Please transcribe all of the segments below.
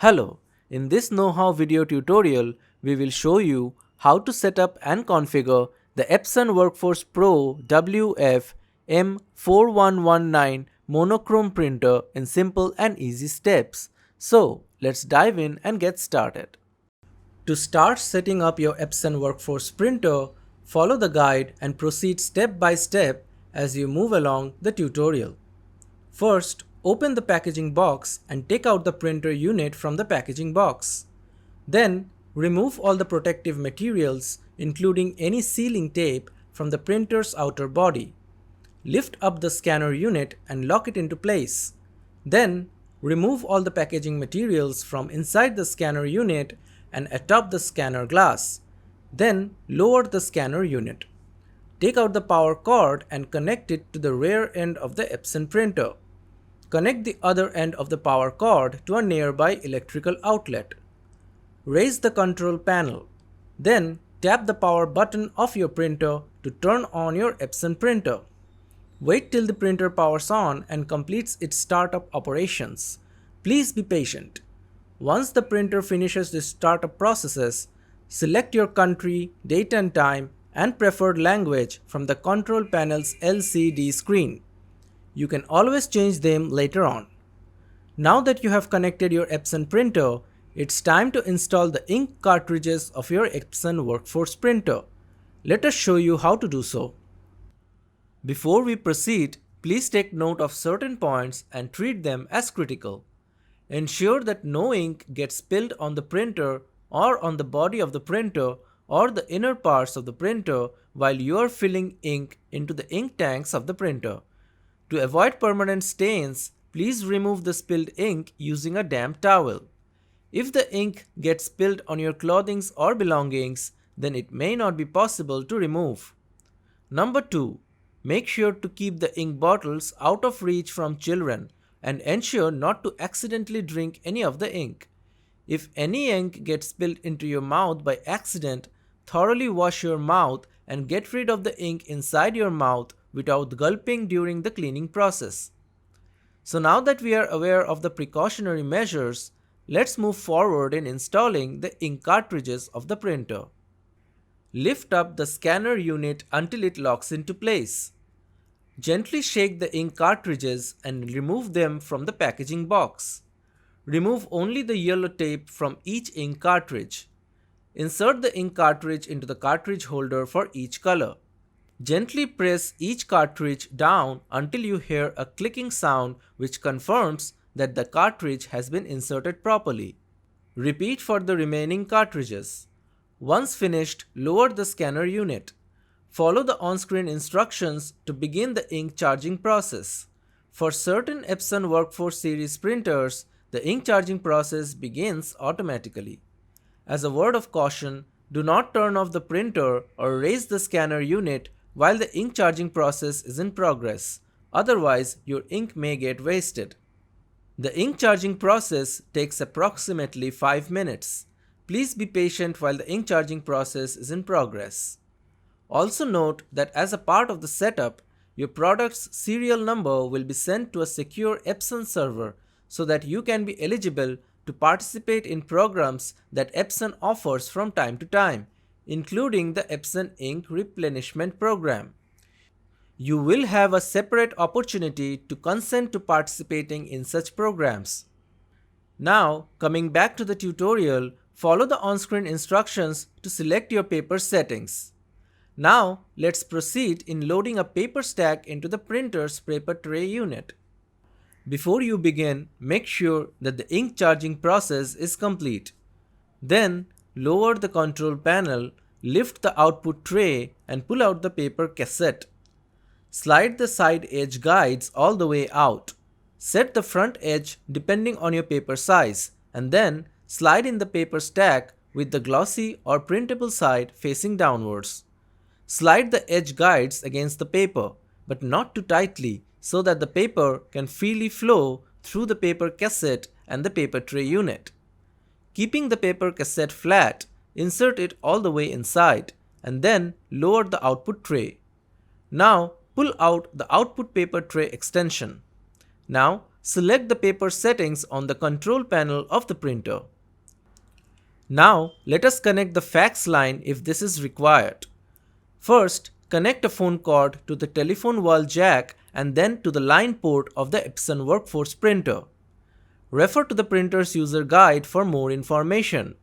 Hello, in this know-how video tutorial, we will show you how to set up and configure the Epson WorkForce Pro WF-M4119 monochrome printer in simple and easy steps. So, let's dive in and get started. To start setting up your Epson WorkForce printer, follow the guide and proceed step by step as you move along the tutorial. First, open the packaging box and take out the printer unit from the packaging box. Then, remove all the protective materials, including any sealing tape, from the printer's outer body. Lift up the scanner unit and lock it into place. Then, remove all the packaging materials from inside the scanner unit and atop the scanner glass. Then, lower the scanner unit. Take out the power cord and connect it to the rear end of the Epson printer. Connect the other end of the power cord to a nearby electrical outlet. Raise the control panel. Then tap the power button of your printer to turn on your Epson printer. Wait till the printer powers on and completes its startup operations. Please be patient. Once the printer finishes the startup processes, select your country, date and time, and preferred language from the control panel's LCD screen. You can always change them later on. Now that you have connected your Epson printer, it's time to install the ink cartridges of your Epson WorkForce printer. Let us show you how to do so. Before we proceed, please take note of certain points and treat them as critical. Ensure that no ink gets spilled on the printer or on the body of the printer or the inner parts of the printer while you are filling ink into the ink tanks of the printer. To avoid permanent stains, please remove the spilled ink using a damp towel. If the ink gets spilled on your clothing or belongings, then it may not be possible to remove. Number 2. Make sure to keep the ink bottles out of reach from children and ensure not to accidentally drink any of the ink. If any ink gets spilled into your mouth by accident, thoroughly wash your mouth and get rid of the ink inside your mouth without gulping during the cleaning process. So now that we are aware of the precautionary measures, let's move forward in installing the ink cartridges of the printer. Lift up the scanner unit until it locks into place. Gently shake the ink cartridges and remove them from the packaging box. Remove only the yellow tape from each ink cartridge. Insert the ink cartridge into the cartridge holder for each color. Gently press each cartridge down until you hear a clicking sound which confirms that the cartridge has been inserted properly. Repeat for the remaining cartridges. Once finished, lower the scanner unit. Follow the on-screen instructions to begin the ink charging process. For certain Epson WorkForce series printers, the ink charging process begins automatically. As a word of caution, do not turn off the printer or raise the scanner unit while the ink charging process is in progress, otherwise your ink may get wasted. The ink charging process takes approximately 5 minutes. Please be patient while the ink charging process is in progress. Also note that as a part of the setup, your product's serial number will be sent to a secure Epson server so that you can be eligible to participate in programs that Epson offers from time to time, including the Epson Ink Replenishment Program. You will have a separate opportunity to consent to participating in such programs. Now, coming back to the tutorial, follow the on-screen instructions to select your paper settings. Now, let's proceed in loading a paper stack into the printer's paper tray unit. Before you begin, make sure that the ink charging process is complete. Then, lower the control panel, lift the output tray and pull out the paper cassette. Slide the side edge guides all the way out. Set the front edge depending on your paper size and then slide in the paper stack with the glossy or printable side facing downwards. Slide the edge guides against the paper, but not too tightly so that the paper can freely flow through the paper cassette and the paper tray unit. Keeping the paper cassette flat, insert it all the way inside and then lower the output tray. Now pull out the output paper tray extension. Now select the paper settings on the control panel of the printer. Now, let us connect the fax line if this is required. First, connect a phone cord to the telephone wall jack and then to the line port of the Epson WorkForce printer. Refer to the printer's user guide for more information.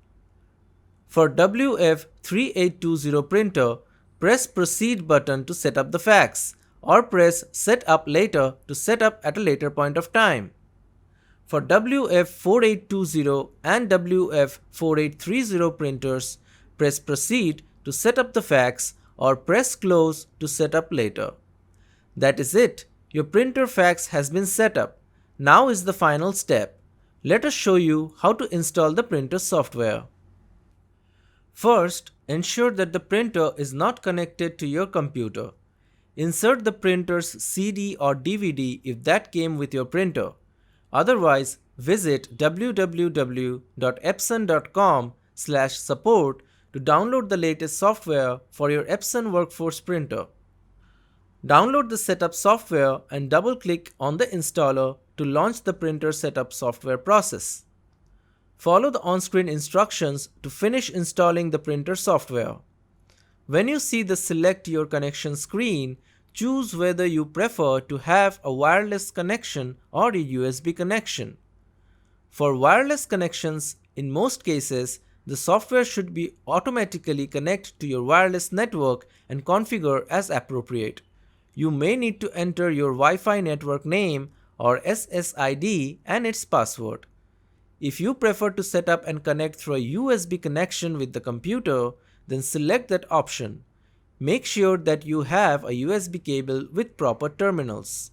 For WF-3820 printer, press Proceed button to set up the fax, or press Set Up Later to set up at a later point of time. For WF-4820 and WF-4830 printers, press Proceed to set up the fax or press Close to set up later. That is it. Your printer fax has been set up. Now is the final step. Let us show you how to install the printer software. First, ensure that the printer is not connected to your computer. Insert the printer's CD or DVD if that came with your printer. Otherwise, visit www.epson.com/support to download the latest software for your Epson WorkForce printer. Download the setup software and double-click on the installer to launch the printer setup software process. Follow the on-screen instructions to finish installing the printer software. When you see the Select Your Connection screen, choose whether you prefer to have a wireless connection or a USB connection. For wireless connections, in most cases, the software should be automatically connected to your wireless network and configure as appropriate. You may need to enter your Wi-Fi network name or SSID and its password. If you prefer to set up and connect through a USB connection with the computer, then select that option. Make sure that you have a USB cable with proper terminals.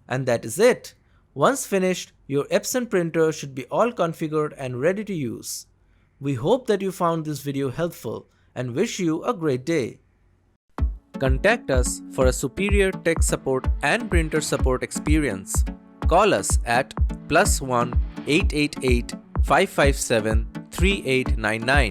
And that is it. Once finished, your Epson printer should be all configured and ready to use. We hope that you found this video helpful and wish you a great day. Contact us for a superior tech support and printer support experience. Call us at +1 888 557 3899.